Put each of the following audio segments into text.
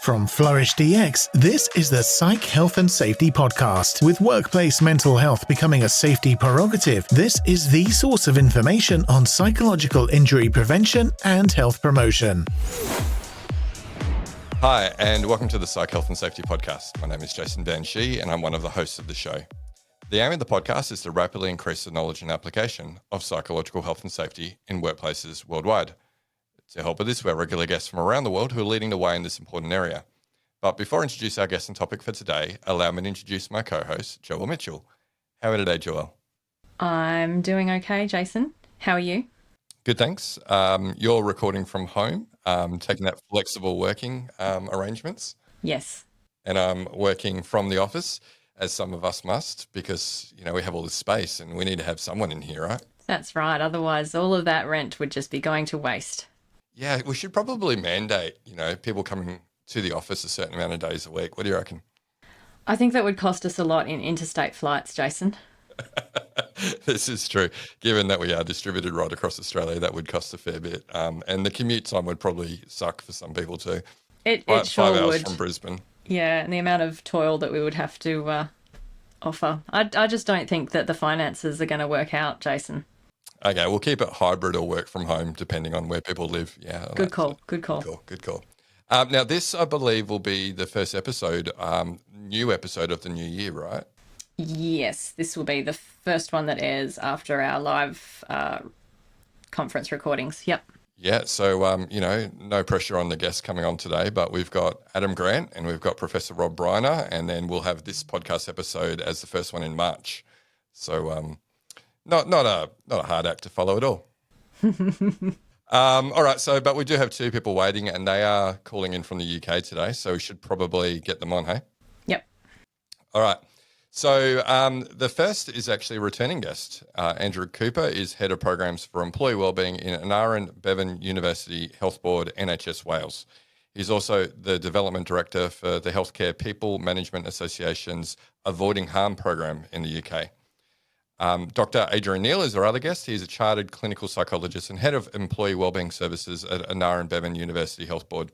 From Flourish DX, this is the Psych Health and Safety Podcast. With workplace mental health becoming a safety prerogative, this is the source of information on psychological injury prevention and health promotion. Hi, and welcome to the Psych Health and Safety Podcast. My name is Jason and I'm one of the hosts of the show. The aim of the podcast is to rapidly increase the knowledge and application of psychological health and safety in workplaces worldwide. To help with this, we have regular guests from around the world who are leading the way in this important area. But before I introduce our guest and topic for today, allow me to introduce my co-host, Joelle Mitchell. How are you today, Joelle? I'm doing okay, Jason. How are you? Good, thanks. You're recording from home, taking that flexible working arrangements. Yes. And I'm working from the office, as some of us must, because, you know, we have all this space and we need to have someone in here, right? That's right. Otherwise, all of that rent would just be going to waste. Yeah, we should probably mandate, people coming to the office a certain amount of days a week. What do you reckon? I think that would cost us a lot in interstate flights, Jason. This is true. Given that we are distributed right across Australia, that would cost a fair bit. And the commute time would probably suck for some people too. It sure would. 5 hours from Brisbane. Yeah, and the amount of toil that we would have to offer. I just don't think that the finances are going to work out, Jason. Okay, we'll keep it hybrid or work from home, depending on where people live. Yeah. Good call. Good call. Now, this, I believe, will be the first episode, new episode of the new year, right? Yes, this will be the first one that airs after our live conference recordings. Yep. Yeah, so, no pressure on the guests coming on today, but we've got Adam Grant and we've got Professor Rob Briner, and then we'll have this podcast episode as the first one in March. So, not a hard act to follow at all. All right, but we do have two people waiting, and they are calling in from the UK today, so we should probably get them on, hey? Yep. All right. So the first is actually a returning guest. Andrew Cooper is Head of Programs for Employee Wellbeing in Aneurin, Bevan University Health Board, NHS Wales. He's also the Development Director for the Healthcare People Management Association's Avoiding Harm program in the UK. Dr. Adrian Neal is our other guest. He's a chartered clinical psychologist and head of employee wellbeing services at Aneurin Bevan University Health Board.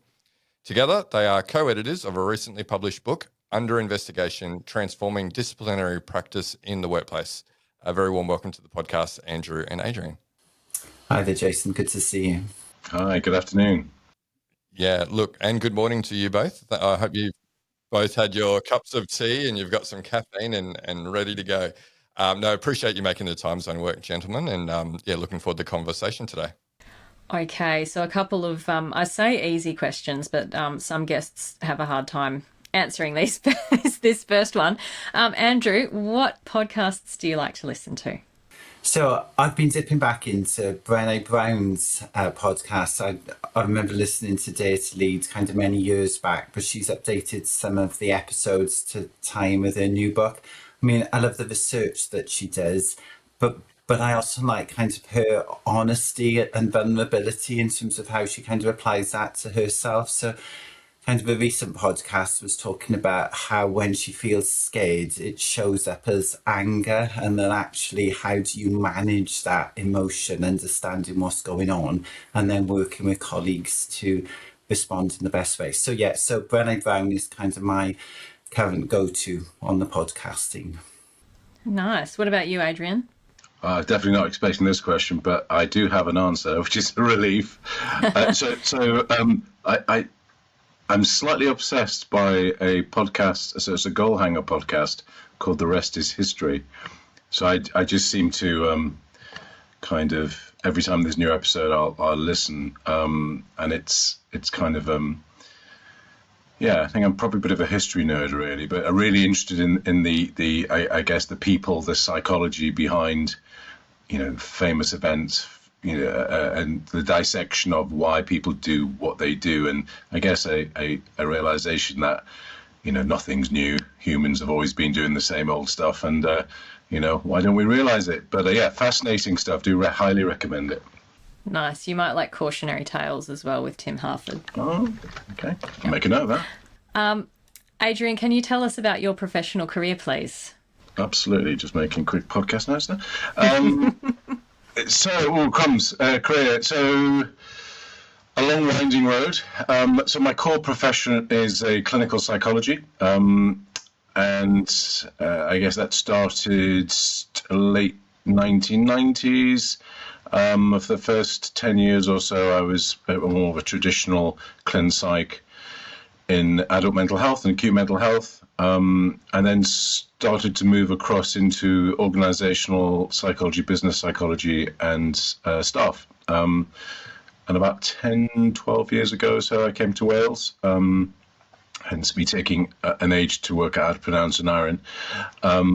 Together, they are co-editors of a recently published book, Under Investigation, Transforming Disciplinary Practice in the Workplace. A very warm welcome to the podcast, Andrew and Adrian. Hi there, Jason. Good to see you. Hi, good afternoon. Yeah, look, and good morning to you both. I hope you've both had your cups of tea and you've got some caffeine and ready to go. Appreciate you making the time zone work, gentlemen, and looking forward to the conversation today. Okay, so a couple of, I say easy questions, but some guests have a hard time answering these. This first one. Andrew, what podcasts do you like to listen to? So I've been dipping back into Brené Brown's podcast. I remember listening to Dare to Lead kind of many years back, but she's updated some of the episodes to tie in with her new book. I mean, I love the research that she does, but I also like kind of her honesty and vulnerability in terms of how she kind of applies that to herself. So kind of a recent podcast was talking about how when she feels scared, it shows up as anger, and then actually how do you manage that emotion, understanding what's going on, and then working with colleagues to respond in the best way. So Brené Brown is kind of my current go-to on the podcasting. Nice. What about you, Adrian? Definitely not expecting this question, but I do have an answer, which is a relief. I'm slightly obsessed by a podcast. So it's a goal hanger podcast called The Rest is History. So I just seem to kind of every time there's a new episode, I'll listen, and it's kind of I think I'm probably a bit of a history nerd, really, but I'm really interested in the I guess the people, the psychology behind, famous events, and the dissection of why people do what they do, and I guess a realization that nothing's new. Humans have always been doing the same old stuff, and why don't we realize it? But fascinating stuff. Do highly recommend it. Nice. You might like Cautionary Tales as well with Tim Harford. Oh, okay. I'll make a note of that. Adrian, can you tell us about your professional career, please? Absolutely. Just making quick podcast notes there. Career. So A long, winding road. So my core profession is a clinical psychology, and I guess that started late 1990s. For the first 10 years or so, I was more of a traditional clin psych in adult mental health and acute mental health, and then started to move across into organizational psychology, business psychology, and staff. And about 10, 12 years ago or so, I came to Wales, hence me taking an age to work out how to pronounce Aneurin,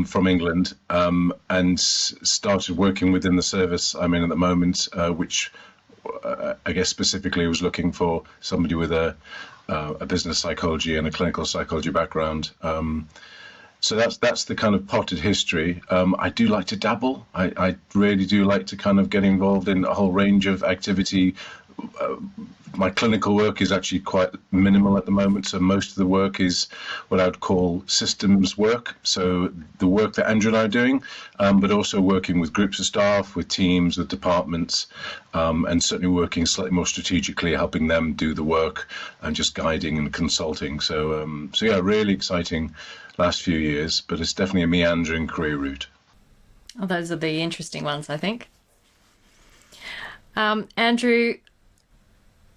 from England, and started working within the service I'm in at the moment, which I guess specifically was looking for somebody with a business psychology and a clinical psychology background. So that's the kind of potted history. I do like to dabble. I really do like to kind of get involved in a whole range of activity. My clinical work is actually quite minimal at the moment, so most of the work is what I would call systems work. So the work that Andrew and I are doing, but also working with groups of staff, with teams, with departments, and certainly working slightly more strategically, helping them do the work and just guiding and consulting. So yeah, really exciting last few years, but it's definitely a meandering career route. Oh, those are the interesting ones, I think. Andrew,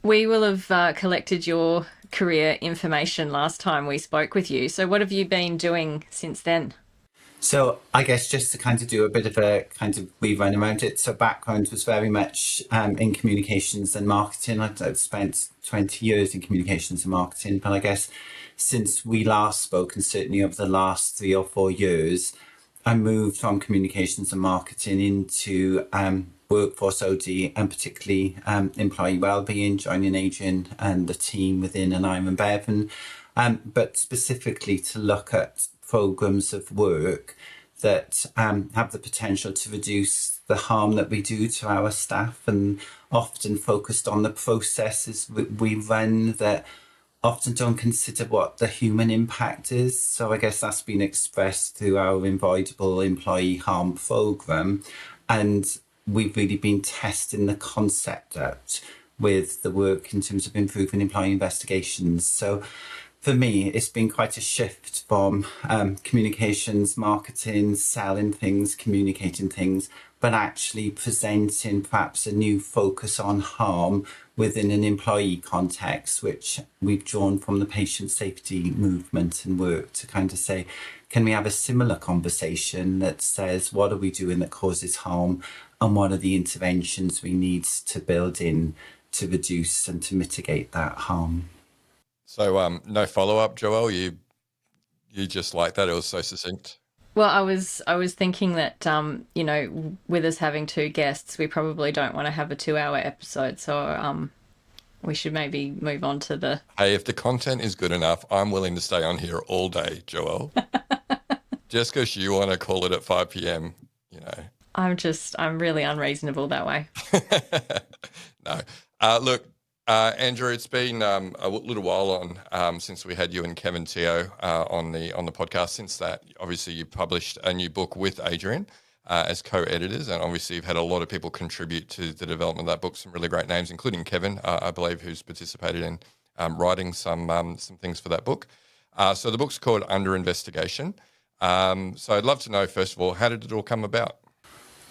we will have collected your career information last time we spoke with you. So what have you been doing since then? So I guess just to kind of do a bit of a kind of rerun around it. So background was very much in communications and marketing. I've spent 20 years in communications and marketing, but I guess since we last spoke, and certainly over the last 3 or 4 years, I moved from communications and marketing into workforce OD, and particularly employee wellbeing, joining Adrian and the team within Aneurin and Bevan, but specifically to look at programs of work that have the potential to reduce the harm that we do to our staff, and often focused on the processes we run that often don't consider what the human impact is. So I guess that's been expressed through our Avoidable Employee Harm programme, and we've really been testing the concept out with the work in terms of improving employee investigations. So for me, it's been quite a shift from communications, marketing, selling things, communicating things, but actually presenting perhaps a new focus on harm within an employee context, which we've drawn from the patient safety movement and work to kind of say, can we have a similar conversation that says, what are we doing that causes harm, and what are the interventions we need to build in to reduce and to mitigate that harm? So no follow-up, Joelle? You just like that? It was so succinct. Well, I was thinking that, with us having 2 guests, we probably don't want to have a 2-hour episode. So we should maybe move on to the... Hey, if the content is good enough, I'm willing to stay on here all day, Joelle. Just because you want to call it at 5 p.m, I'm really unreasonable that way. No. Look, Andrew, it's been a little while on since we had you and Kevin Teo on the podcast. Since that, obviously, you published a new book with Adrian as co-editors, and obviously you've had a lot of people contribute to the development of that book. Some really great names, including Kevin, I believe, who's participated in writing some things for that book. So the book's called Under Investigation. So I'd love to know, first of all, how did it all come about?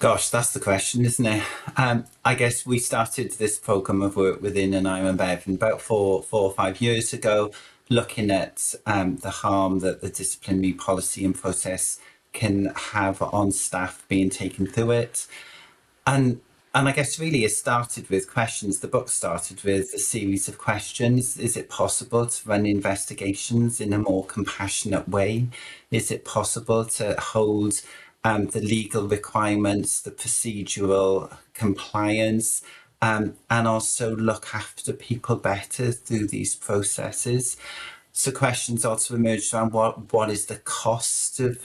Gosh, that's the question, isn't it? I guess we started this programme of work within Aneurin and Bevan about four or 5 years ago, looking at the harm that the disciplinary policy and process can have on staff being taken through it. And I guess really it started with questions. The book started with a series of questions. Is it possible to run investigations in a more compassionate way? Is it possible to hold the legal requirements, the procedural compliance, and also look after people better through these processes? So questions also emerged around what is the cost of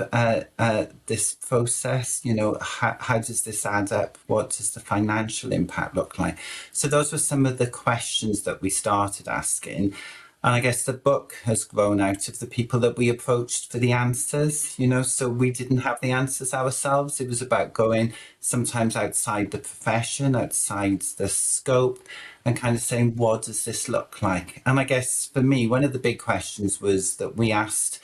this process? How does this add up? What does the financial impact look like? So those were some of the questions that we started asking. And I guess the book has grown out of the people that we approached for the answers, so we didn't have the answers ourselves. It was about going sometimes outside the profession, outside the scope, and kind of saying, what does this look like? And I guess for me, one of the big questions was that we asked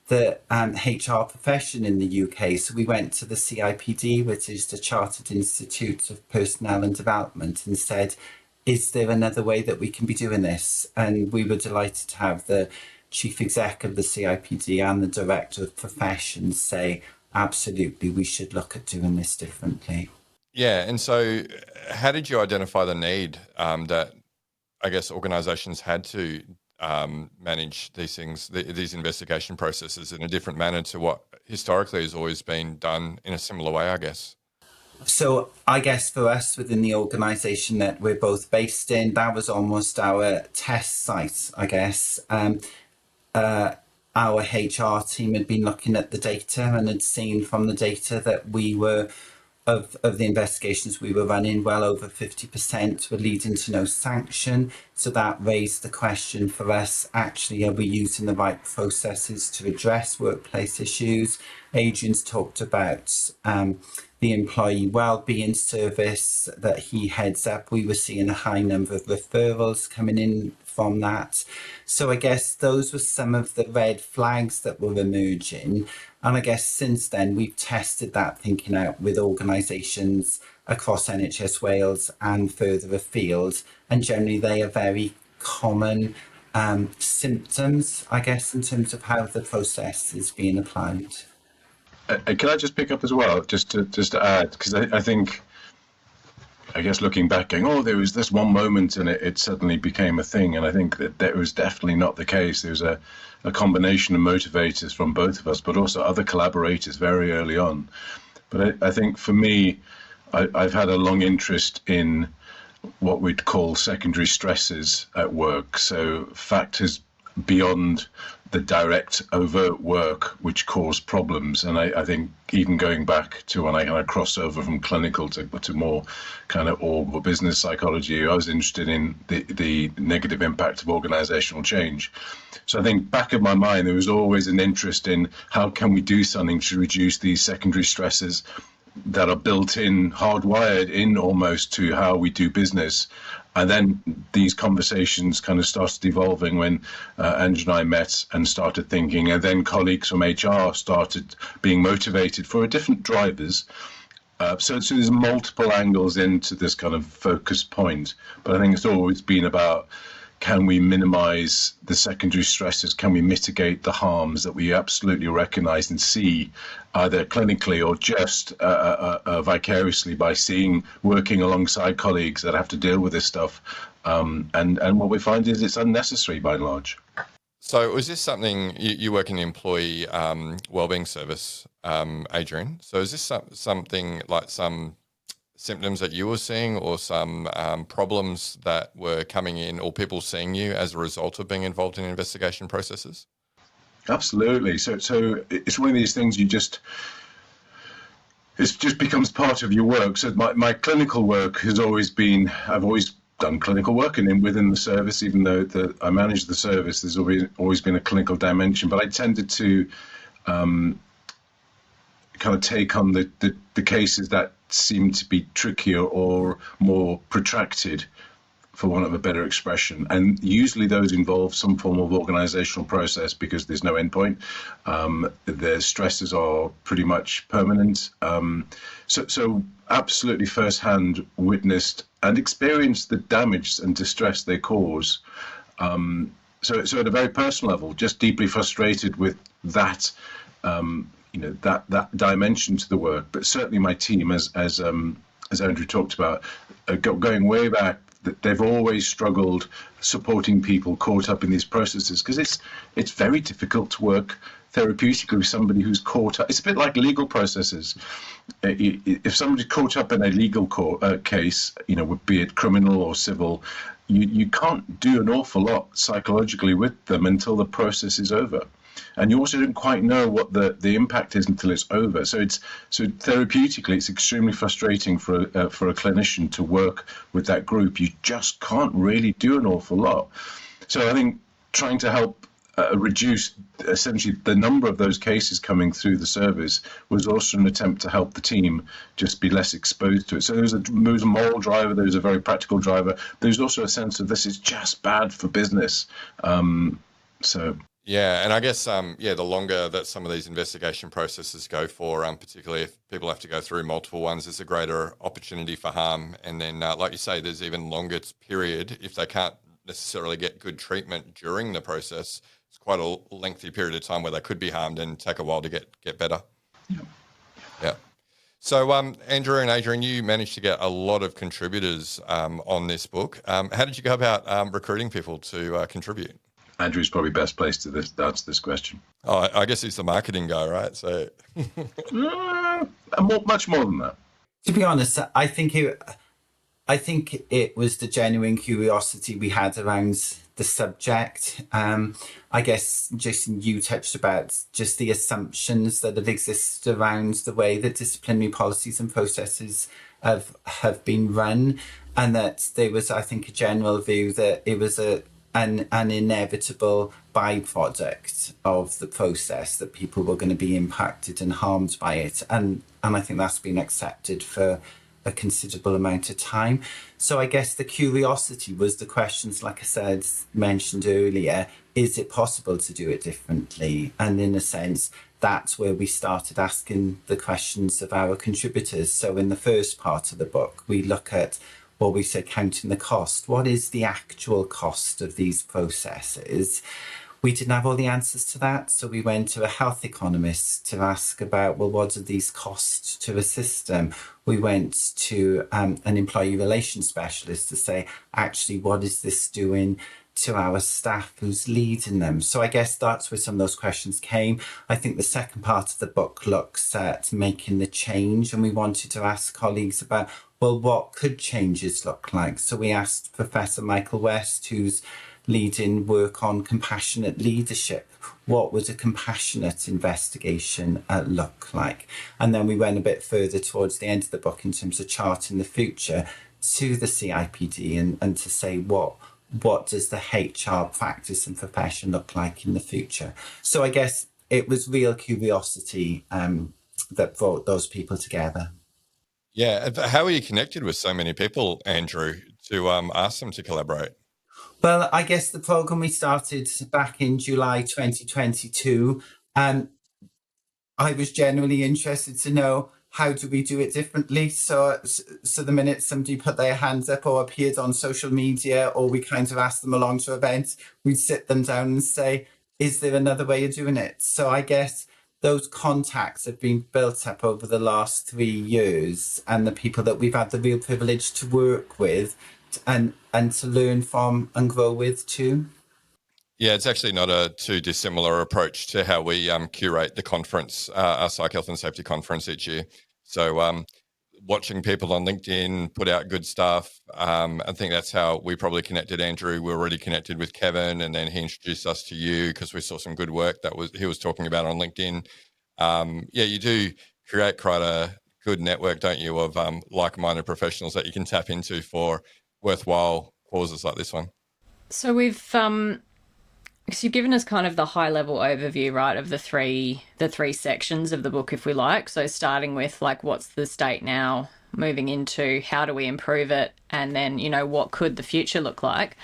the HR profession in the UK. So we went to the CIPD, which is the Chartered Institute of Personnel and Development, and said, is there another way that we can be doing this? And we were delighted to have the chief exec of the CIPD and the director of professions say, absolutely, we should look at doing this differently. Yeah. And so how did you identify the need that I guess organisations had to manage these things, these investigation processes in a different manner to what historically has always been done in a similar way, I guess? So I guess for us within the organisation that we're both based in, that was almost our test site, I guess. Our HR team had been looking at the data and had seen from the data that we were, of the investigations we were running, well over 50% were leading to no sanction. So that raised the question for us, actually, are we using the right processes to address workplace issues? Adrian's talked about the employee wellbeing service that he heads up. We were seeing a high number of referrals coming in from that. So I guess those were some of the red flags that were emerging. And I guess since then, we've tested that thinking out with organisations across NHS Wales and further afield. And generally, they are very common symptoms, I guess, in terms of how the process is being applied. Can I just pick up as well, just to add, because I think, I guess looking back, going, there was this one moment and it suddenly became a thing, and I think that was definitely not the case. There was a combination of motivators from both of us, but also other collaborators very early on. But I think for me, I've had a long interest in what we'd call secondary stresses at work, so factors beyond the direct overt work which cause problems. And I think even going back to when I kind of crossed over from clinical to more kind of or business psychology, I was interested in the negative impact of organizational change. So I think back of my mind, there was always an interest in how can we do something to reduce these secondary stresses that are built in, hardwired in almost to how we do business. And then these conversations kind of started evolving when Andrew and I met and started thinking, and then colleagues from HR started being motivated for different drivers. So there's multiple angles into this kind of focus point. But I think it's always been about, can we minimize the secondary stresses? Can we mitigate the harms that we absolutely recognize and see, either clinically or just vicariously by working alongside colleagues that have to deal with this stuff? And what we find is it's unnecessary by and large. So was this something, you work in the employee wellbeing service, Adrian? So is this something like some symptoms that you were seeing, or some problems that were coming in, or people seeing you as a result of being involved in investigation processes? Absolutely. So it's one of these things it just becomes part of your work. So my clinical work has always been, I've always done clinical work, and within the service, even though I manage the service, there's always been a clinical dimension. But I tended to kind of take on the cases that seem to be trickier or more protracted, for want of a better expression. And usually those involve some form of organizational process because there's no endpoint. The stresses are pretty much permanent. So absolutely firsthand witnessed and experienced the damage and distress they cause. So at a very personal level, just deeply frustrated with that, that dimension to the work. But certainly my team, as Andrew talked about, going way back, they've always struggled supporting people caught up in these processes, because it's very difficult to work therapeutically with somebody who's caught up. It's a bit like legal processes. If somebody's caught up in a legal case, be it criminal or civil, you can't do an awful lot psychologically with them until the process is over. And you also don't quite know what the impact is until it's over. So therapeutically, it's extremely frustrating for a clinician to work with that group. You just can't really do an awful lot. So I think trying to help reduce essentially the number of those cases coming through the service was also an attempt to help the team just be less exposed to it. So there was a moral driver, there was a very practical driver. There's also a sense of this is just bad for business. Yeah, and I guess, the longer that some of these investigation processes go for, particularly if people have to go through multiple ones, there's a greater opportunity for harm. And then, like you say, there's even longer period if they can't necessarily get good treatment during the process. It's quite a lengthy period of time where they could be harmed and take a while to get better. Yeah. So, Andrew and Adrian, you managed to get a lot of contributors on this book. How did you go about recruiting people to contribute? Andrew's probably best placed to answer this question. Oh, I guess he's the marketing guy, right? So, much more than that. To be honest, I think it was the genuine curiosity we had around the subject. I guess, Jason, you touched about just the assumptions that have existed around the way that disciplinary policies and processes have been run, and that there was, I think, a general view that it was an inevitable byproduct of the process, that people were going to be impacted and harmed by it. And I think that's been accepted for a considerable amount of time. So I guess the curiosity was the questions, like I said, mentioned earlier, is it possible to do it differently? And in a sense, that's where we started asking the questions of our contributors. So in the first part of the book, we look at, well, we say counting the cost. What is the actual cost of these processes? We didn't have all the answers to that, so we went to a health economist to ask about, well, what are these costs to a system? We went to an employee relations specialist to say, actually, what is this doing to our staff who's leading them? So I guess that's where some of those questions came. I think the second part of the book looks at making the change, and we wanted to ask colleagues about, well, what could changes look like? So we asked Professor Michael West, who's leading work on compassionate leadership, what would a compassionate investigation look like? And then we went a bit further towards the end of the book in terms of charting the future to the CIPD and to say what does the HR practice and profession look like in the future? So I guess it was real curiosity that brought those people together. Yeah. How are you connected with so many people, Andrew, to ask them to collaborate? Well, I guess the programme we started back in July 2022, I was genuinely interested to know, how do we do it differently? So the minute somebody put their hands up or appeared on social media, or we kind of asked them along to events, we'd sit them down and say, is there another way of doing it? So I guess those contacts have been built up over the last 3 years, and the people that we've had the real privilege to work with and to learn from and grow with too. Yeah, it's actually not a too dissimilar approach to how we curate the conference, our Psych Health and Safety conference each year. So watching people on LinkedIn put out good stuff, I think that's how we probably connected Andrew. We were already connected with Kevin, and then he introduced us to you because we saw some good work he was talking about on LinkedIn. You do create quite a good network, don't you, of like-minded professionals that you can tap into for worthwhile causes like this one. So you've given us kind of the high level overview, right, of the three sections of the book, if we like. So starting with like, what's the state now, moving into how do we improve it, and then, what could the future look like?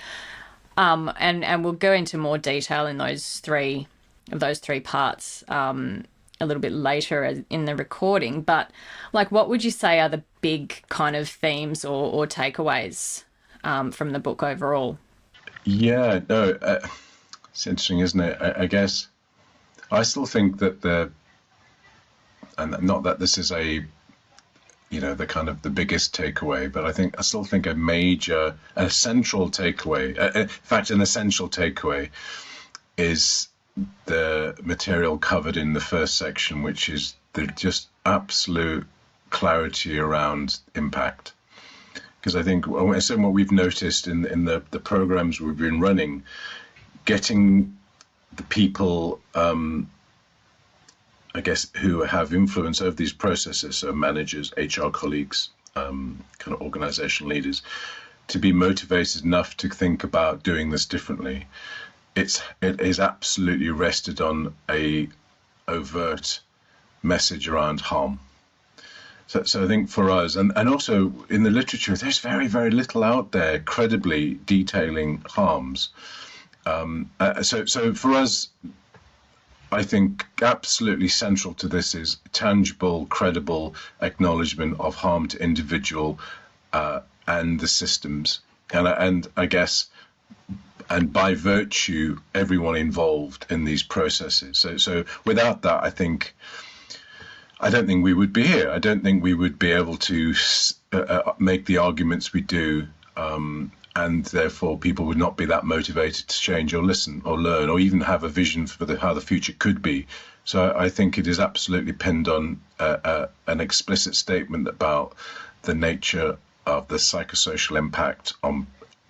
And we'll go into more detail in those three parts a little bit later in the recording. But like, what would you say are the big kind of themes or takeaways from the book overall? Yeah, no, it's interesting, isn't it? I guess I still think that and not that this is the kind of the biggest takeaway, but I still think a central takeaway, in fact, an essential takeaway is the material covered in the first section, which is the just absolute clarity around impact. Because I think what we've noticed in the programs we've been running, getting the people, I guess, who have influence over these processes, so managers, HR colleagues, kind of organizational leaders, to be motivated enough to think about doing this differently, it is absolutely rested on a overt message around harm. So I think for us, and also in the literature, there's very, very little out there credibly detailing harms. So for us, I think absolutely central to this is tangible, credible acknowledgement of harm to individual and the systems, and I guess, and by virtue, everyone involved in these processes. So without that, I don't think we would be here. I don't think we would be able to make the arguments we do, and therefore people would not be that motivated to change or listen or learn or even have a vision for how the future could be. So I think it is absolutely pinned on an explicit statement about the nature of the psychosocial impact on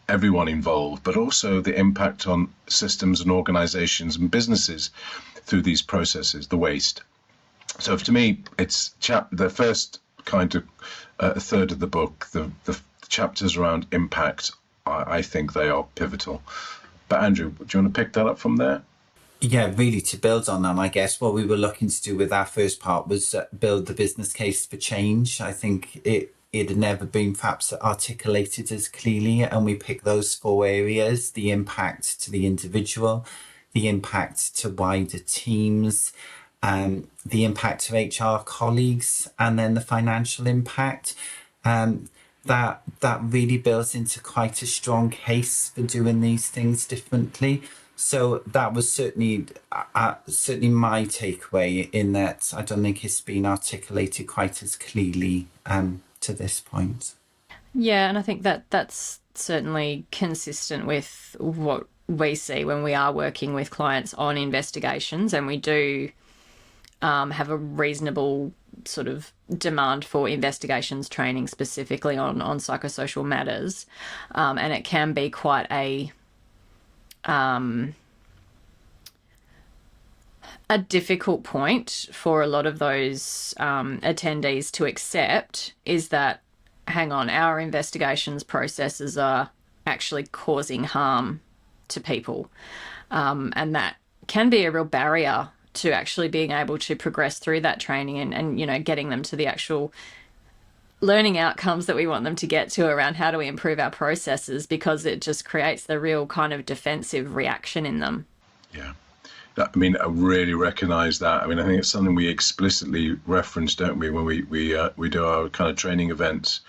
everyone involved, but also the impact on systems and organizations and businesses through these processes, the waste. So to me, it's the first kind of third of the book, the chapters around impact, I think they are pivotal. But Andrew, do you want to pick that up from there? Yeah, really to build on that, I guess what we were looking to do with our first part was build the business case for change. I think it had never been perhaps articulated as clearly, and we picked those 4 areas: the impact to the individual, the impact to wider teams, the impact to HR colleagues, and then the financial impact. That really builds into quite a strong case for doing these things differently. So that was certainly my takeaway, in that I don't think it's been articulated quite as clearly to this point. Yeah, and I think that that's certainly consistent with what we see when we are working with clients on investigations, and we do have a reasonable sort of demand for investigations training specifically on psychosocial matters, and it can be quite a difficult point for a lot of those attendees to accept, is that, hang on, our investigations processes are actually causing harm to people, and that can be a real barrier to actually being able to progress through that training and you know, getting them to the actual learning outcomes that we want them to get to around how do we improve our processes, because it just creates the real kind of defensive reaction in them. Yeah. I mean, I really recognise that. I mean, I think it's something we explicitly reference, don't we, when we do our kind of training events,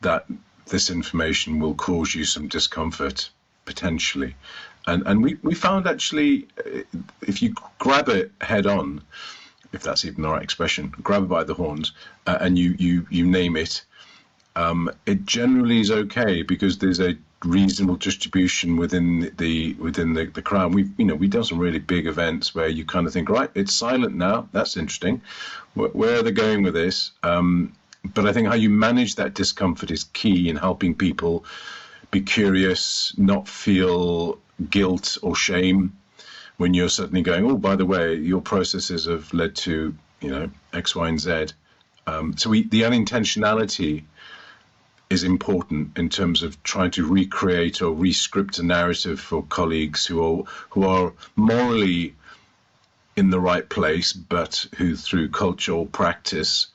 that this information will cause you some discomfort, potentially. And we found, actually, if you grab it head on, if that's even the right expression, grab it by the horns, and you name it, it generally is okay, because there's a reasonable distribution within the crowd. We've done some really big events where you kind of think, right, it's silent now. That's interesting. Where are they going with this? But I think how you manage that discomfort is key in helping people be curious, not feel guilt or shame when you're suddenly going, oh, by the way, your processes have led to, X, Y, and Z. So the unintentionality is important in terms of trying to recreate or re-script a narrative for colleagues who are morally in the right place, but who through culture or practice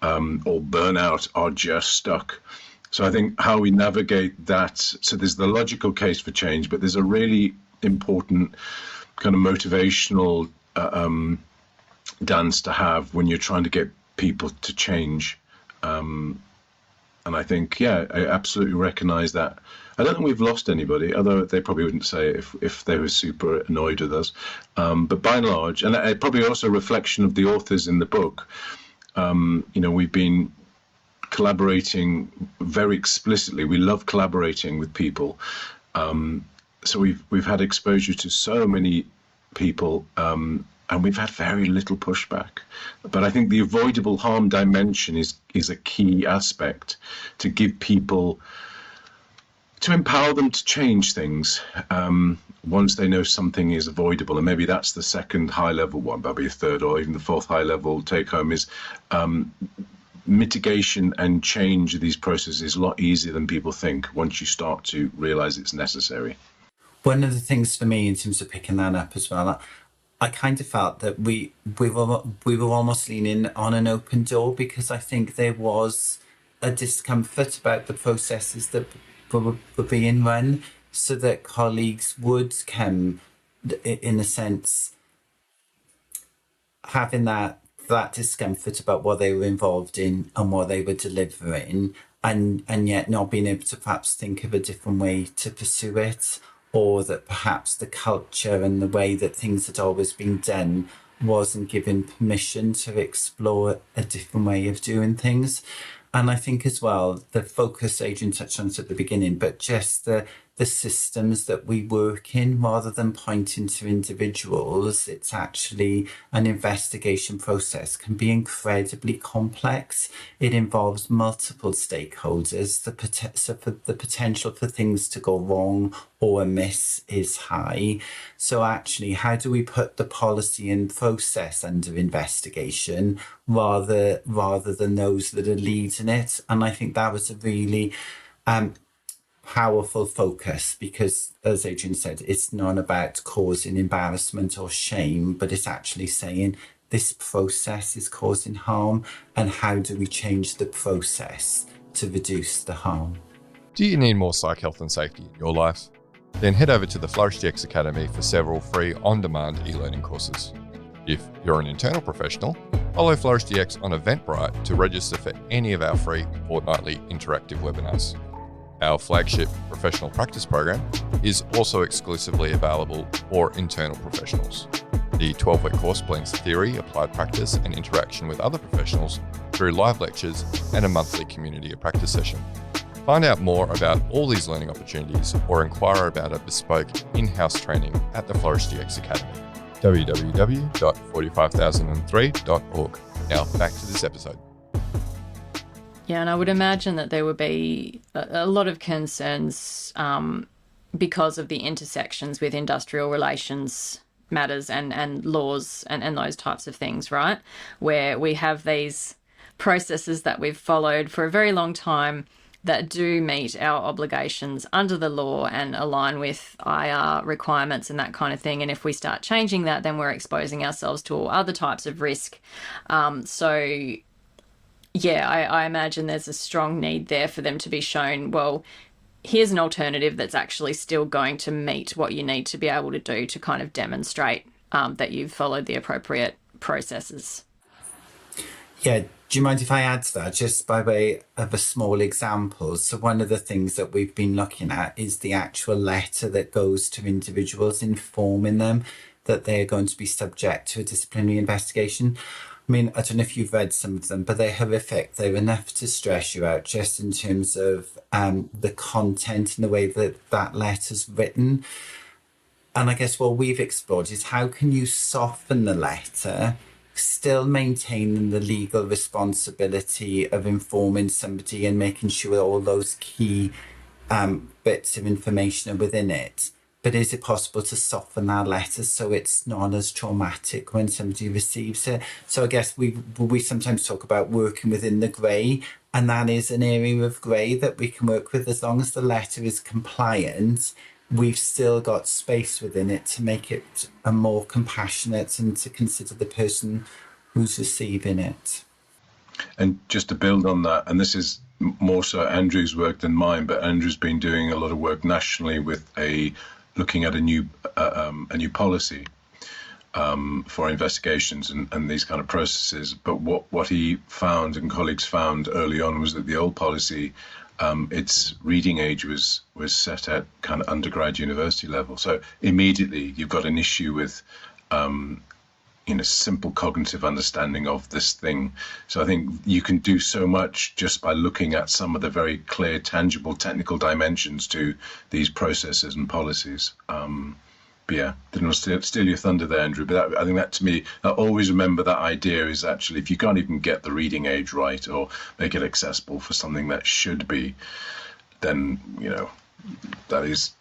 or burnout are just stuck. So I think how we navigate that, so there's the logical case for change, but there's a really important kind of motivational dance to have when you're trying to get people to change. And I think, I absolutely recognise that. I don't think we've lost anybody, although they probably wouldn't say it if they were super annoyed with us. But by and large, and probably also a reflection of the authors in the book, we've been collaborating very explicitly. We love collaborating with people. So we've had exposure to so many people, and we've had very little pushback. But I think the avoidable harm dimension is a key aspect to give people, to empower them to change things once they know something is avoidable. And maybe that's the second high level one, maybe a third or even the fourth high level take home is mitigation and change of these processes is a lot easier than people think once you start to realize it's necessary. One of the things for me in terms of picking that up as well, I kind of felt that we were almost leaning on an open door, because I think there was a discomfort about the processes that were being run, so that colleagues would come, in a sense, having that discomfort about what they were involved in and what they were delivering, and yet not being able to perhaps think of a different way to pursue it, or that perhaps the culture and the way that things had always been done wasn't given permission to explore a different way of doing things. And I think as well, the focus Adrian touched on at the beginning, but just the systems that we work in, rather than pointing to individuals, it's actually an investigation process can be incredibly complex. It involves multiple stakeholders. So for the potential for things to go wrong or amiss is high. So actually, how do we put the policy and process under investigation rather than those that are leading it? And I think that was a really powerful focus, because, as Adrian said, it's not about causing embarrassment or shame, but it's actually saying this process is causing harm, and how do we change the process to reduce the harm? Do you need more psych health and safety in your life? Then head over to the FlourishDX Academy for several free on-demand e-learning courses. If you're an internal professional, follow FlourishDX on Eventbrite to register for any of our free fortnightly interactive webinars. Our flagship professional practice program is also exclusively available for internal professionals. The 12-week course blends theory, applied practice, and interaction with other professionals through live lectures and a monthly community of practice session. Find out more about all these learning opportunities or inquire about a bespoke in-house training at the FlourishDX Academy. www.45003.org. Now back to this episode. Yeah, and I would imagine that there would be a lot of concerns because of the intersections with industrial relations matters and laws and those types of things, right? Where we have these processes that we've followed for a very long time that do meet our obligations under the law and align with IR requirements and that kind of thing. And if we start changing that, then we're exposing ourselves to all other types of risk. Yeah, I imagine there's a strong need there for them to be shown, well, here's an alternative that's actually still going to meet what you need to be able to do to kind of demonstrate that you've followed the appropriate processes. Yeah, do you mind if I add to that, just by way of a small example? So one of the things that we've been looking at is the actual letter that goes to individuals informing them that they're going to be subject to a disciplinary investigation. I mean, I don't know if you've read some of them, but they're horrific. They're enough to stress you out, just in terms of the content and the way that that letter's written. And I guess what we've explored is, how can you soften the letter, still maintaining the legal responsibility of informing somebody and making sure all those key bits of information are within it? But is it possible to soften that letter so it's not as traumatic when somebody receives it? So I guess we sometimes talk about working within the grey, and that is an area of grey that we can work with. As long as the letter is compliant, we've still got space within it to make it a more compassionate and to consider the person who's receiving it. And just to build on that, and this is more so Andrew's work than mine, but Andrew's been doing a lot of work nationally with looking at a new policy for investigations and these kind of processes. But what he found and colleagues found early on was that the old policy, its reading age was set at kind of undergrad university level. So immediately you've got an issue with simple cognitive understanding of this thing. So I think you can do so much just by looking at some of the very clear, tangible, technical dimensions to these processes and policies. But yeah, didn't want to steal your thunder there, Andrew. But I think that, to me, I always remember that idea is actually, if you can't even get the reading age right or make it accessible for something that should be, then that is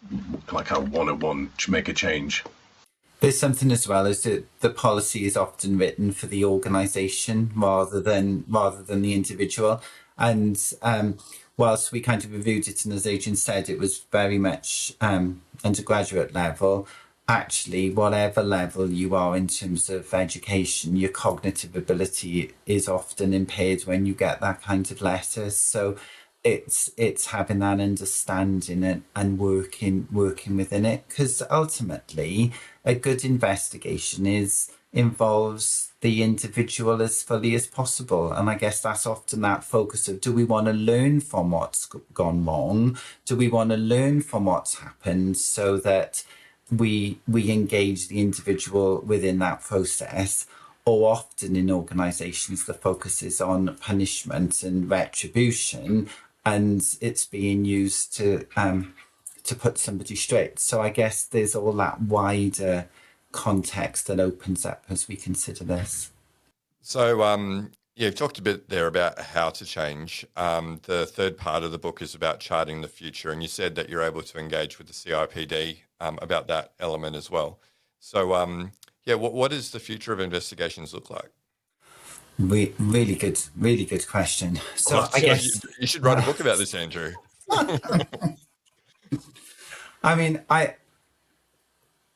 like how 101 should make a change. There's something as well, is that the policy is often written for the organisation rather than the individual. And whilst we kind of reviewed it, and as Adrian said, it was very much undergraduate level. Actually, whatever level you are in terms of education, your cognitive ability is often impaired when you get that kind of letter. So it's having that understanding and working within it, because ultimately a good investigation involves the individual as fully as possible. And I guess that's often that focus of, do we want to learn from what's gone wrong? Do we want to learn from what's happened so that we engage the individual within that process? Or often in organisations, the focus is on punishment and retribution, and it's being used to put somebody straight. So I guess there's all that wider context that opens up as we consider this. So, you've talked a bit there about how to change. The third part of the book is about charting the future, and you said that you're able to engage with the CIPD about that element as well. So, what does the future of investigations look like? Really good question. So I guess you should write a book about this, Andrew. I mean,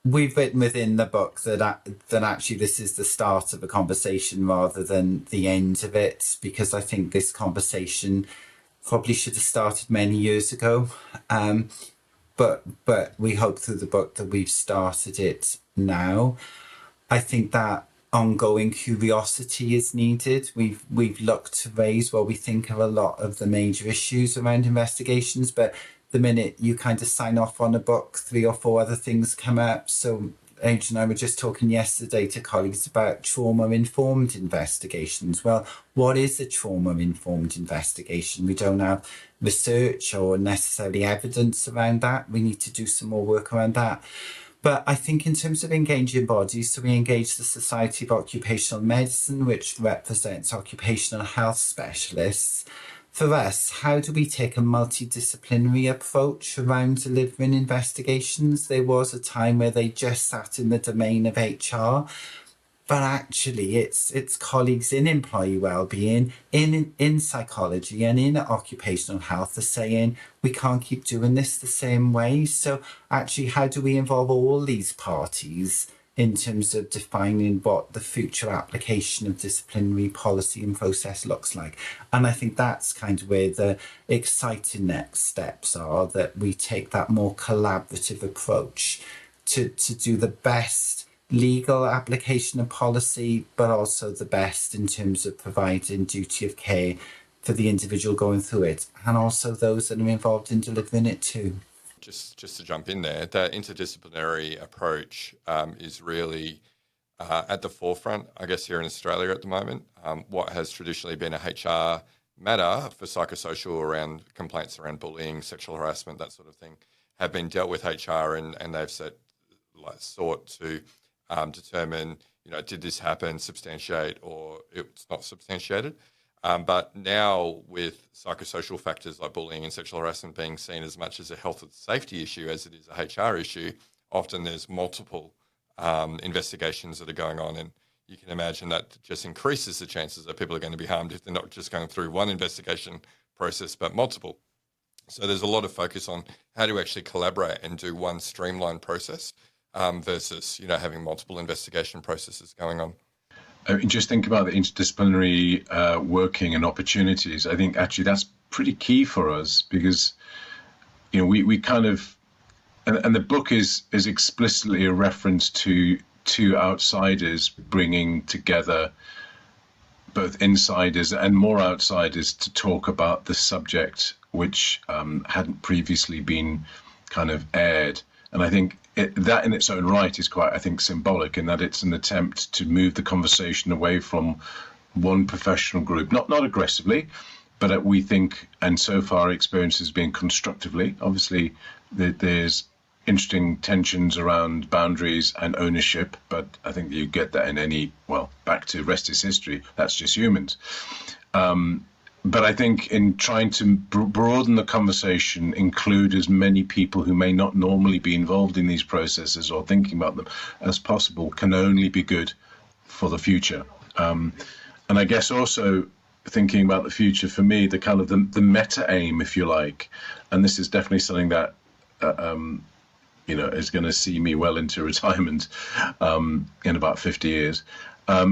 we've written within the book that actually this is the start of a conversation rather than the end of it, because I think this conversation probably should have started many years ago. But we hope through the book that we've started it now. I think that ongoing curiosity is needed. We've looked to raise what we think are a lot of the major issues around investigations, but the minute you kind of sign off on a book, 3 or 4 other things come up. So Adrian and I were just talking yesterday to colleagues about trauma-informed investigations. Well, what is a trauma-informed investigation? We don't have research or necessarily evidence around that. We need to do some more work around that. But I think in terms of engaging bodies, so we engage the Society of Occupational Medicine, which represents occupational health specialists. For us, how do we take a multidisciplinary approach around delivering investigations? There was a time where they just sat in the domain of HR, but actually it's colleagues in employee wellbeing, in psychology and in occupational health are saying we can't keep doing this the same way. So actually, how do we involve all these parties in terms of defining what the future application of disciplinary policy and process looks like? And I think that's kind of where the exciting next steps are, that we take that more collaborative approach to do the best legal application of policy, but also the best in terms of providing duty of care for the individual going through it, and also those that are involved in delivering it too. Just to jump in there, that interdisciplinary approach is really at the forefront, I guess, here in Australia at the moment. What has traditionally been a HR matter for psychosocial around complaints around bullying, sexual harassment, that sort of thing, have been dealt with HR, and they've sought to determine, did this happen, substantiate, or it's not substantiated. But now with psychosocial factors like bullying and sexual harassment being seen as much as a health and safety issue as it is a HR issue, often there's multiple investigations that are going on, and you can imagine that just increases the chances that people are going to be harmed if they're not just going through one investigation process, but multiple. So there's a lot of focus on how to actually collaborate and do one streamlined process versus, having multiple investigation processes going on. I mean, just think about the interdisciplinary working and opportunities. I think actually that's pretty key for us, because, we kind of, and the book is explicitly a reference to two outsiders bringing together both insiders and more outsiders to talk about the subject, which hadn't previously been kind of aired. And I think that in its own right is quite, I think, symbolic, in that it's an attempt to move the conversation away from one professional group, not aggressively, but we think, and so far experience has been constructively. Obviously, there's interesting tensions around boundaries and ownership, but I think you get that in any, back to rest is history, that's just humans. But I think in trying to broaden the conversation, include as many people who may not normally be involved in these processes or thinking about them as possible, can only be good for the future. And I guess also thinking about the future, for me, the kind of the meta aim, if you like, and this is definitely something that is going to see me well into retirement in about 50 years,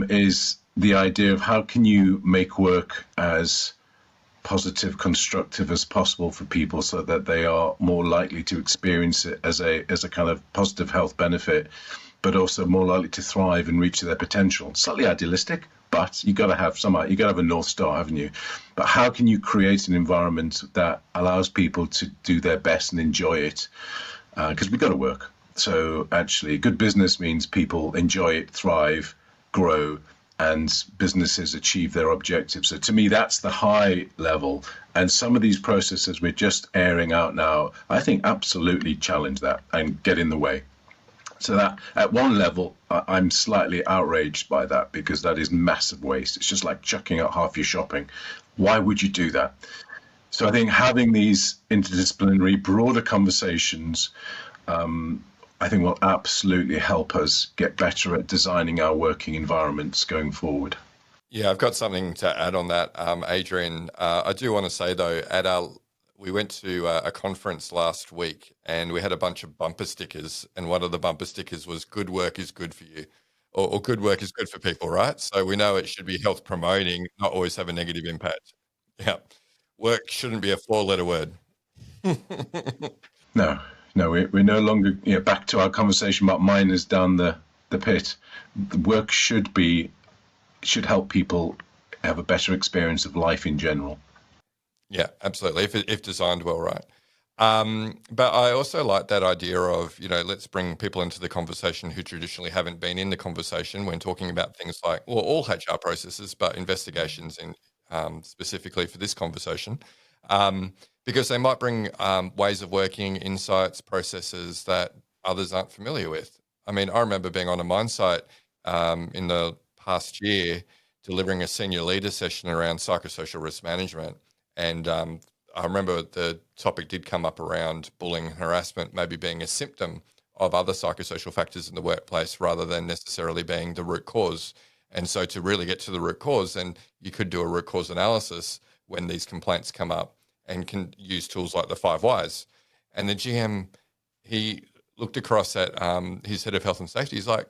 is the idea of how can you make work as positive, constructive as possible for people, so that they are more likely to experience it as a kind of positive health benefit, but also more likely to thrive and reach their potential. Slightly idealistic, but you got to have a North Star, haven't you? But how can you create an environment that allows people to do their best and enjoy it? Because we've got to work. So actually, good business means people enjoy it, thrive, grow, and businesses achieve their objectives. So to me, that's the high level. And some of these processes we're just airing out now, I think absolutely challenge that and get in the way. So that at one level, I'm slightly outraged by that, because that is massive waste. It's just like chucking out half your shopping. Why would you do that? So I think having these interdisciplinary, broader conversations, I think will absolutely help us get better at designing our working environments going forward. Yeah, I've got something to add on that, Adrian. I do want to say, though, we went to a conference last week and we had a bunch of bumper stickers, and one of the bumper stickers was "Good work is good for you," or "Good work is good for people," right? So we know it should be health promoting, not always have a negative impact. Yeah. Work shouldn't be a 4-letter word. No, we're no longer back to our conversation about miners down the pit. The work should help people have a better experience of life in general. Yeah, absolutely. If designed well, right. But I also like that idea of, let's bring people into the conversation who traditionally haven't been in the conversation when talking about things like, well, all HR processes, but investigations in specifically for this conversation, because they might bring ways of working, insights, processes that others aren't familiar with. I mean, I remember being on a mine site in the past year, delivering a senior leader session around psychosocial risk management. And I remember the topic did come up around bullying and harassment maybe being a symptom of other psychosocial factors in the workplace rather than necessarily being the root cause. And so to really get to the root cause, then you could do a root cause analysis when these complaints come up and can use tools like the 5 whys. And the GM, he looked across at his head of health and safety. He's like,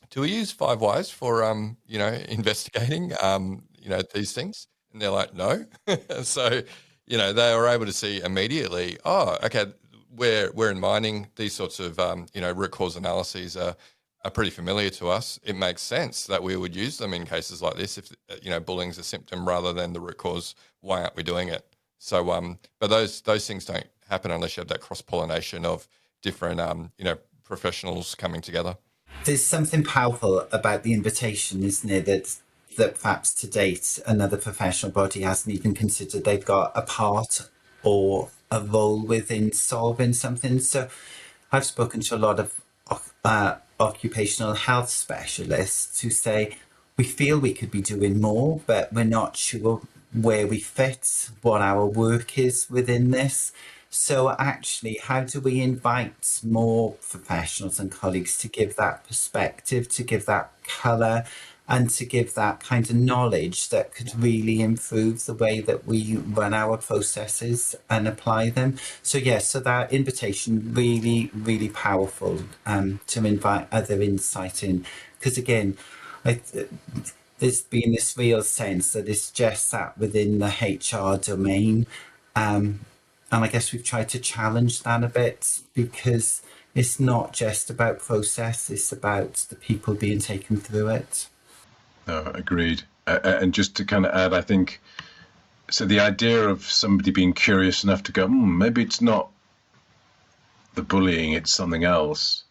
do we use 5 whys for, investigating, these things? And they're like, no. So, they were able to see immediately, oh, okay, we're in mining. These sorts of, root cause analyses are pretty familiar to us. It makes sense that we would use them in cases like this. If, bullying's a symptom rather than the root cause, why aren't we doing it? So, but those things don't happen unless you have that cross-pollination of different, professionals coming together. There's something powerful about the invitation, isn't it? That perhaps to date another professional body hasn't even considered they've got a part or a role within solving something. So I've spoken to a lot of occupational health specialists who say we feel we could be doing more, but we're not sure where we fit, what our work is within this. So actually, how do we invite more professionals and colleagues to give that perspective, to give that colour, and to give that kind of knowledge that could really improve the way that we run our processes and apply them? So yes, so that invitation really, really powerful to invite other insight in, because again, there's been this real sense that it's just sat within the HR domain, and I guess we've tried to challenge that a bit, because it's not just about process, it's about the people being taken through it. No, agreed. And just to kind of add, I think, so the idea of somebody being curious enough to go, maybe it's not the bullying, it's something else,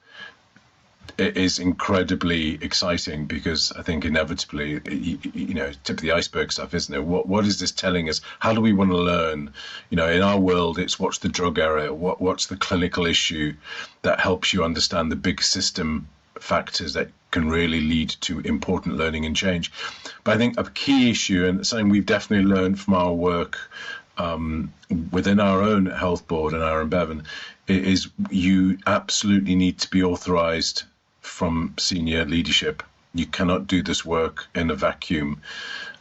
it is incredibly exciting, because I think inevitably, tip of the iceberg stuff, isn't it? What is this telling us? How do we want to learn? In our world, it's what's the drug area? What's the clinical issue that helps you understand the big system factors that can really lead to important learning and change. But I think a key issue, and something we've definitely learned from our work within our own health board and our Bevan, is you absolutely need to be authorized from senior leadership. You cannot do this work in a vacuum.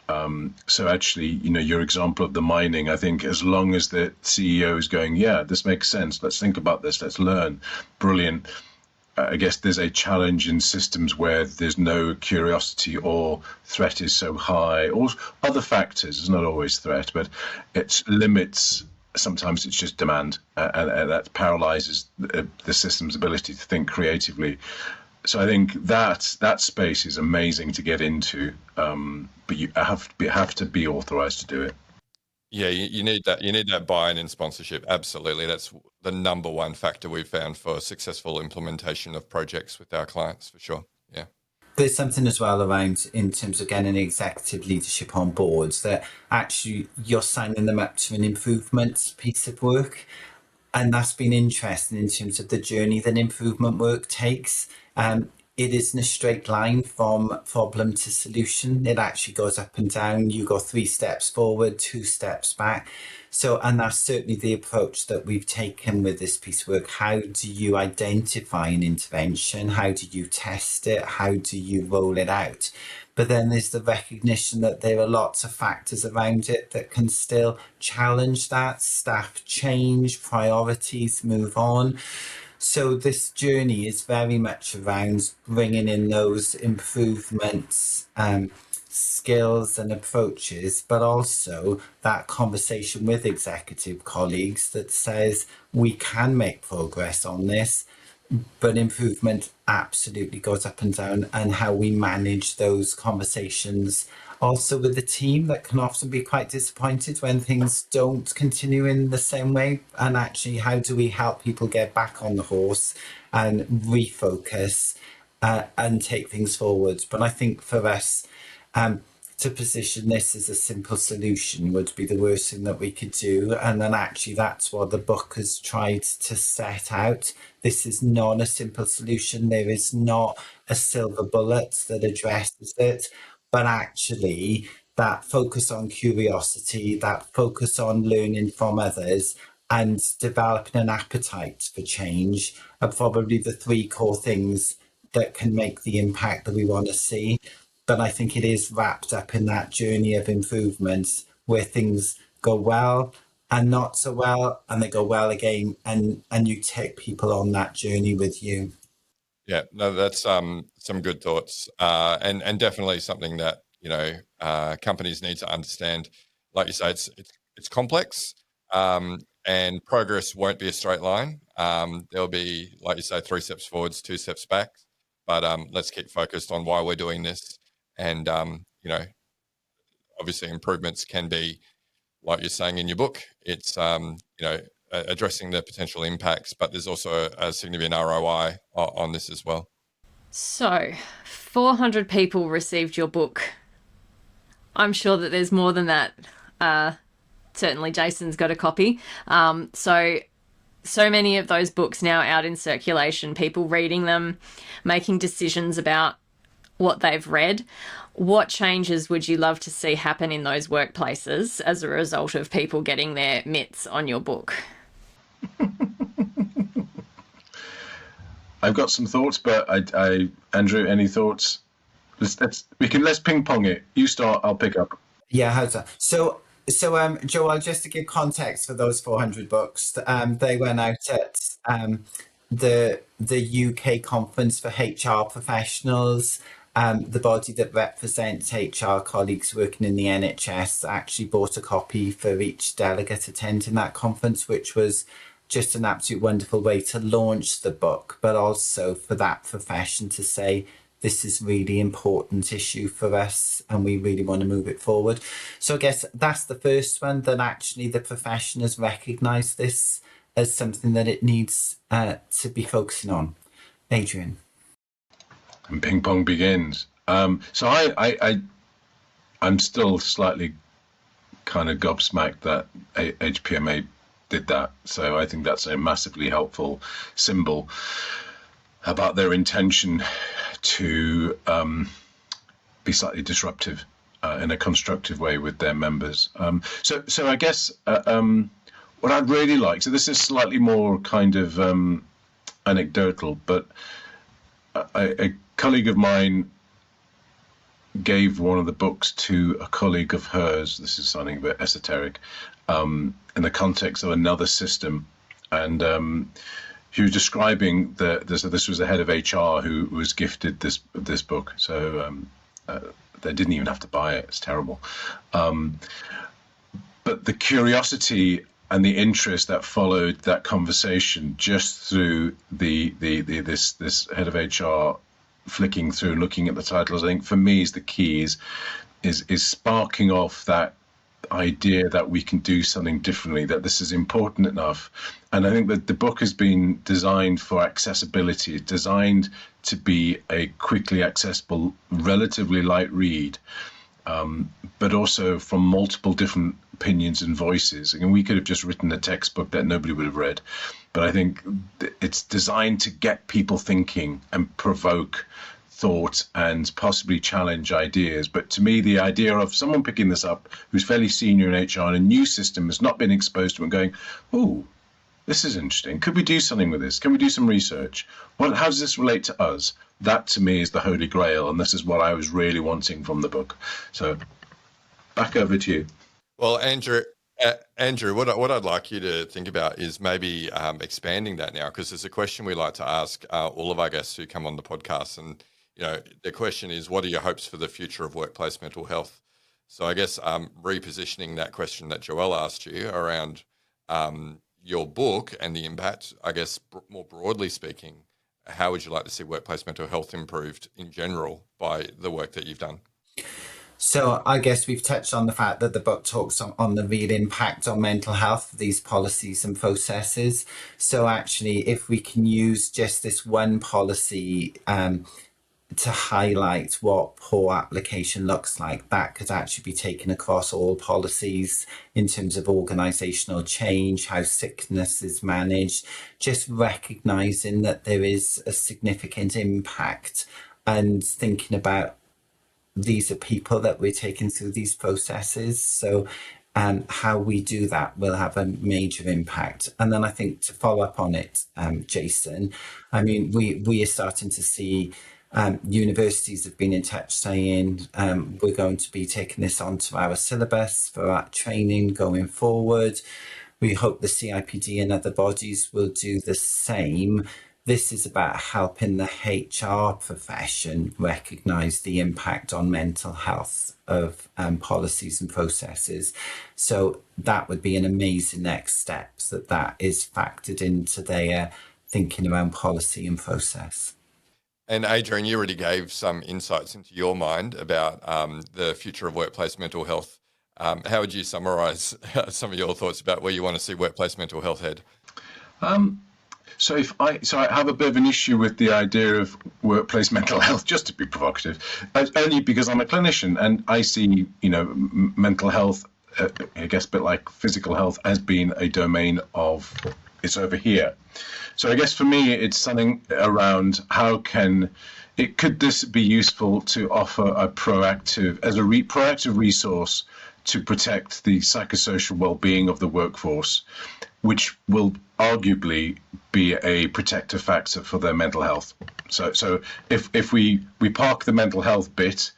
So actually, your example of the mining, I think as long as the CEO is going, yeah, this makes sense, let's think about this, let's learn, brilliant. I guess there's a challenge in systems where there's no curiosity or threat is so high, or other factors. It's not always threat, but it limits. Sometimes it's just demand, and that paralyzes the system's ability to think creatively. So I think that space is amazing to get into, but you have to be authorized to do it. Yeah, you need that. You need that buy-in and sponsorship. Absolutely, that's the number one factor we've found for successful implementation of projects with our clients, for sure. Yeah. There's something as well around in terms of getting executive leadership on boards that actually you're signing them up to an improvement piece of work. And that's been interesting in terms of the journey that improvement work takes. It isn't a straight line from problem to solution. It actually goes up and down. You go 3 steps forward, 2 steps back. So, and that's certainly the approach that we've taken with this piece of work. How do you identify an intervention? How do you test it? How do you roll it out? But then there's the recognition that there are lots of factors around it that can still challenge that. Staff change, priorities move on. So this journey is very much around bringing in those improvements, skills and approaches, but also that conversation with executive colleagues that says we can make progress on this, but improvement absolutely goes up and down, and how we manage those conversations also with the team that can often be quite disappointed when things don't continue in the same way. And actually, how do we help people get back on the horse and refocus and take things forward? But I think for us, to position this as a simple solution would be the worst thing that we could do. And then actually that's what the book has tried to set out. This is not a simple solution. There is not a silver bullet that addresses it, but actually that focus on curiosity, that focus on learning from others and developing an appetite for change are probably the 3 core things that can make the impact that we want to see. But I think it is wrapped up in that journey of improvement where things go well and not so well, and they go well again, and you take people on that journey with you. Yeah, no, that's some good thoughts, and definitely something that companies need to understand. Like you say, it's complex, and progress won't be a straight line. There'll be, like you say, 3 steps forwards, 2 steps back. But let's keep focused on why we're doing this, and obviously improvements can be, like you're saying in your book, it's addressing the potential impacts, but there's also a significant ROI on this as well. So 400 people received your book. I'm sure that there's more than that. Certainly Jason's got a copy. So many of those books now out in circulation, people reading them, making decisions about what they've read. What changes would you love to see happen in those workplaces as a result of people getting their mitts on your book? I've got some thoughts, but Andrew, any thoughts? Let's ping pong it. You start, I'll pick up. Yeah, how's that? So Joelle, just to give context for those 400 books, they went out at the UK Conference for HR Professionals. The body that represents HR colleagues working in the NHS actually bought a copy for each delegate attending that conference, which was just an absolute wonderful way to launch the book, but also for that profession to say, this is really important issue for us and we really want to move it forward. So I guess that's the first one, that actually the profession has recognised this as something that it needs to be focusing on. Adrian. And ping pong begins. So I'm still slightly kind of gobsmacked that HPMA did that. So I think that's a massively helpful symbol about their intention to be slightly disruptive in a constructive way with their members. So I guess what I'd really like, so this is slightly more kind of anecdotal, but a colleague of mine gave one of the books to a colleague of hers. This is sounding a bit esoteric, in the context of another system. And he was describing this was the head of HR who was gifted this book. So they didn't even have to buy it. It's terrible. But the curiosity and the interest that followed that conversation just through this head of HR flicking through, looking at the titles, I think for me is the key is sparking off that idea that we can do something differently, that this is important enough. And I think that the book has been designed for accessibility. It's designed to be a quickly accessible, relatively light read, but also from multiple different opinions and voices. And we could have just written a textbook that nobody would have read. But I think it's designed to get people thinking and provoke thought and possibly challenge ideas. But to me, the idea of someone picking this up who's fairly senior in HR and a new system has not been exposed to and going, oh, this is interesting. Could we do something with this? Can we do some research? How does this relate to us? That to me is the holy grail. And this is what I was really wanting from the book. So back over to you. Well, Andrew, what I'd like you to think about is maybe expanding that now, because there's a question we like to ask all of our guests who come on the podcast. And, the question is, what are your hopes for the future of workplace mental health? So I guess repositioning that question that Joelle asked you around your book and the impact, I guess, more broadly speaking, how would you like to see workplace mental health improved in general by the work that you've done? So I guess we've touched on the fact that the book talks on the real impact on mental health of these policies and processes. So actually, if we can use just this one policy to highlight what poor application looks like, that could actually be taken across all policies in terms of organisational change, how sickness is managed, just recognising that there is a significant impact and thinking about these are people that we're taking through these processes. So how we do that will have a major impact. And then I think to follow up on it, Jason, I mean, we are starting to see universities have been in touch saying we're going to be taking this onto our syllabus for our training going forward. We hope the CIPD and other bodies will do the same. This is about helping the HR profession recognise the impact on mental health of policies and processes. So that would be an amazing next step, that is factored into their thinking around policy and process. And Adrian, you already gave some insights into your mind about the future of workplace mental health. How would you summarise some of your thoughts about where you want to see workplace mental health head? So I have a bit of an issue with the idea of workplace mental health, just to be provocative, only because I'm a clinician and I see, mental health, I guess a bit like physical health, as being a domain of it's over here. So I guess for me, it's something around could this be useful to offer a proactive resource to protect the psychosocial well-being of the workforce, which will arguably be a protective factor for their mental health. So if we park the mental health bit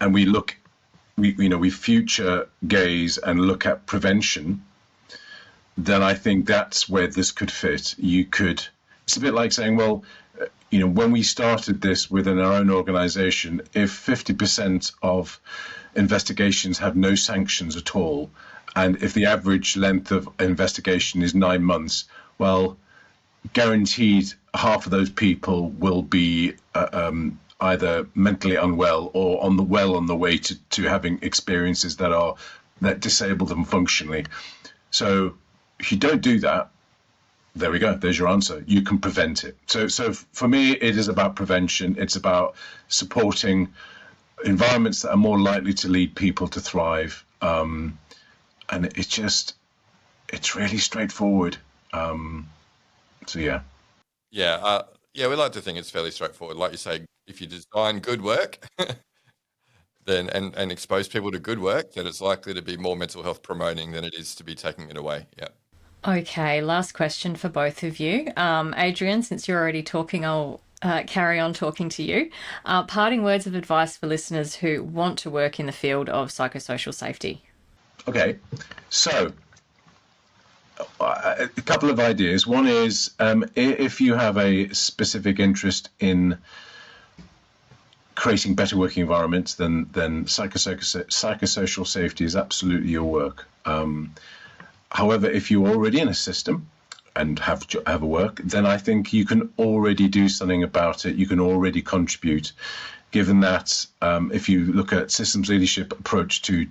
and we future gaze and look at prevention, then I think that's where this could fit. It's a bit like saying, well, when we started this within our own organization, if 50% of investigations have no sanctions at all, and if the average length of investigation is 9 months, well, guaranteed half of those people will be either mentally unwell or on the way to having experiences that disable them functionally. So if you don't do that, there we go. There's your answer. You can prevent it. So for me, it is about prevention. It's about supporting environments that are more likely to lead people to thrive. And it's really straightforward. So yeah. Yeah, we like to think it's fairly straightforward. Like you say, if you design good work, then and expose people to good work, then it's likely to be more mental health promoting than it is to be taking it away. Yeah. Okay, last question for both of you. Adrian, since you're already talking, I'll carry on talking to you. Parting words of advice for listeners who want to work in the field of psychosocial safety. Okay, so a couple of ideas. One is if you have a specific interest in creating better working environments, then psychosocial safety is absolutely your work. However, if you're already in a system and have a work, then I think you can already do something about it. You can already contribute, given that if you look at systems leadership approach to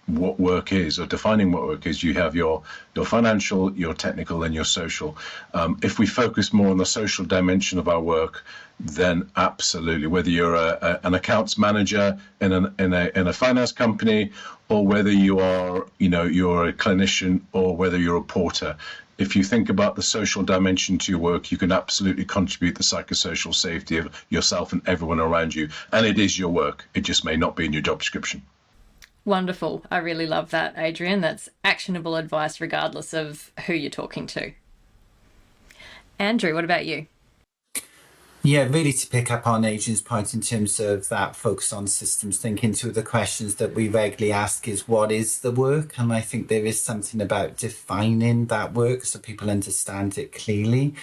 what work is, or defining what work is, you have your financial, your technical, and your social. If we focus more on the social dimension of our work, then absolutely, whether you're an accounts manager in a finance company, or whether you're a clinician, or whether you're a porter, if you think about the social dimension to your work, you can absolutely contribute the psychosocial safety of yourself and everyone around you. And it is your work. It just may not be in your job description. Wonderful. I really love that, Adrian. That's actionable advice regardless of who you're talking to. Andrew, what about you? Yeah, really to pick up on Adrian's point in terms of that focus on systems thinking, two of the questions that we regularly ask is, what is the work? And I think there is something about defining that work so people understand it clearly.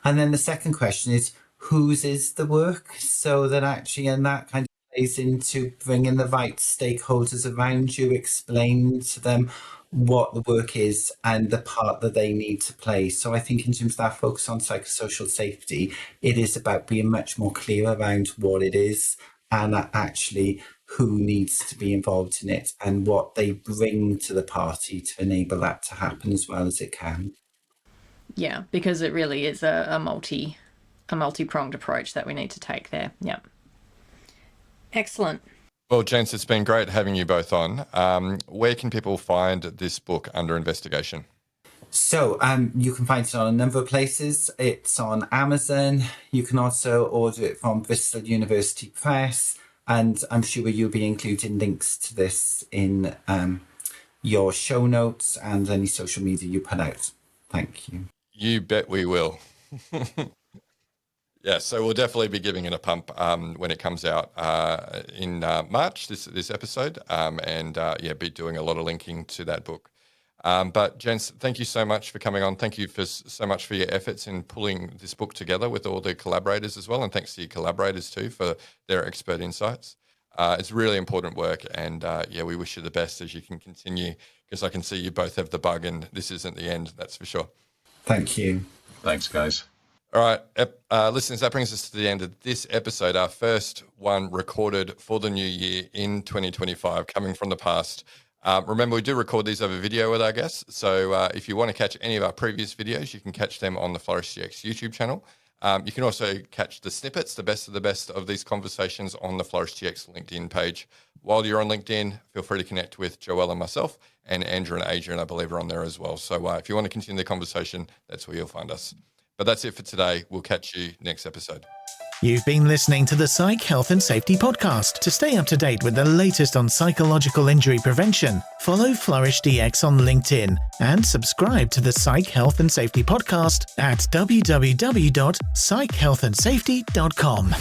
And then the second question is, whose is the work? So that actually, and that kind of plays into bringing the right stakeholders around you, explain to them what the work is and the part that they need to play. So I think in terms of that focus on psychosocial safety, it is about being much more clear around what it is and actually who needs to be involved in it and what they bring to the party to enable that to happen as well as it can. Yeah, because it really is a multi-pronged approach that we need to take there. Yeah. Excellent. Well, gents, it's been great having you both on. Where can people find this book under investigation? So you can find it on a number of places. It's on Amazon. You can also order it from Bristol University Press. And I'm sure you'll be including links to this in your show notes and any social media you put out. Thank you. You bet we will. Yeah, so we'll definitely be giving it a pump when it comes out in March, this episode, and be doing a lot of linking to that book. But gents, thank you so much for coming on. Thank you so much for your efforts in pulling this book together with all the collaborators as well, and thanks to your collaborators too for their expert insights. It's really important work, and we wish you the best as you can continue, because I can see you both have the bug, and this isn't the end, that's for sure. Thank you. Thanks, guys. All right, listeners, that brings us to the end of this episode, our first one recorded for the new year in 2025, coming from the past. Remember, we do record these over video with our guests, so if you want to catch any of our previous videos, you can catch them on the Flourish GX YouTube channel. You can also catch the snippets, the best of these conversations on the Flourish GX LinkedIn page. While you're on LinkedIn, feel free to connect with Joelle and myself, and Andrew and Adrian, I believe, are on there as well. So if you want to continue the conversation, that's where you'll find us. But that's it for today. We'll catch you next episode. You've been listening to the Psych Health and Safety Podcast. To stay up to date with the latest on psychological injury prevention, follow Flourish DX on LinkedIn and subscribe to the Psych Health and Safety Podcast at www.psychealthandsafety.com.